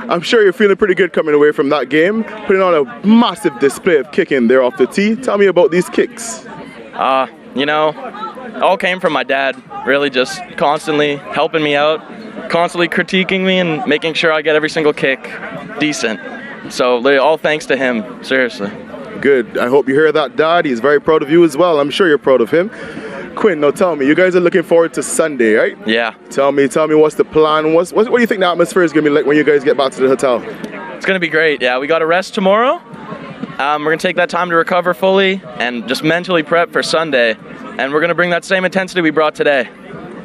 B: I'm sure you're feeling pretty good coming away from that game, putting on a massive display of kicking there off the tee. Tell me about these kicks.
H: You know, it all came from my dad, really just constantly helping me out, constantly critiquing me and making sure I get every single kick decent. So all thanks to him, seriously.
B: Good. I hope you hear that, Dad. He's very proud of you as well. I'm sure you're proud of him. Quinn, now tell me, you guys are looking forward to Sunday, right?
H: Yeah.
B: Tell me what's the plan? What do you think the atmosphere is going to be like when you guys get back to the hotel?
H: It's going to be great. Yeah, we got a rest tomorrow. We're going to take that time to recover fully and just mentally prep for Sunday. And we're going to bring that same intensity we brought today.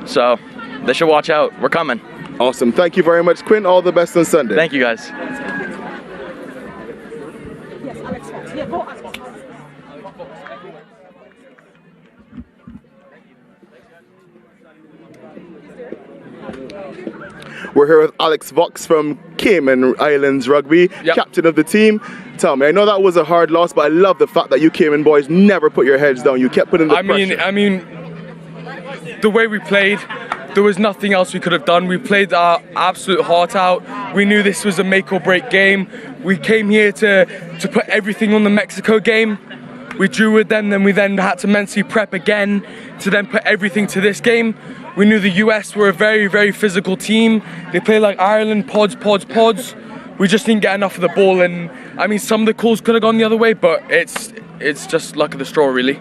H: So they should watch out. We're coming.
B: Awesome. Thank you very much, Quinn. All the best on Sunday.
H: Thank you, guys.
B: We're here with Alex Vox from Cayman Islands Rugby, captain of the team. Tell me, I know that was a hard loss, but I love the fact that you Cayman boys never put your heads down. You kept putting the pressure.
D: I mean, the way we played, there was nothing else we could have done. We played our absolute heart out. We knew this was a make or break game. We came here to put everything on the Mexico game. We drew with them, then we had to mentally prep again to then put everything to this game. We knew the US were a very, very physical team. They play like Ireland, pods. We just didn't get enough of the ball, and I mean, some of the calls could have gone the other way, but it's just luck of the straw, really.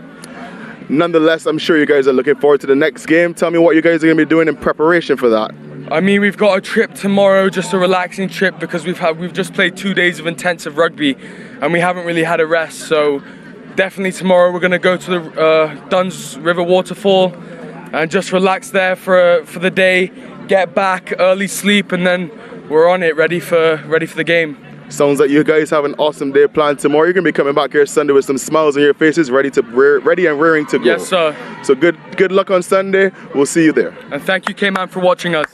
B: Nonetheless, I'm sure you guys are looking forward to the next game. Tell me what you guys are going to be doing in preparation for that.
D: I mean, we've got a trip tomorrow, just a relaxing trip, because we've just played 2 days of intensive rugby, and we haven't really had a rest. So definitely tomorrow we're going to go to the Duns River waterfall and just relax there for the day, get back, early sleep, and then we're on it, ready for the game.
B: Sounds like you guys have an awesome day planned tomorrow. You're going to be coming back here Sunday with some smiles on your faces, ready and rearing to go.
D: Yes, sir.
B: So good luck on Sunday. We'll see you there.
D: And thank you, Cayman, for watching us.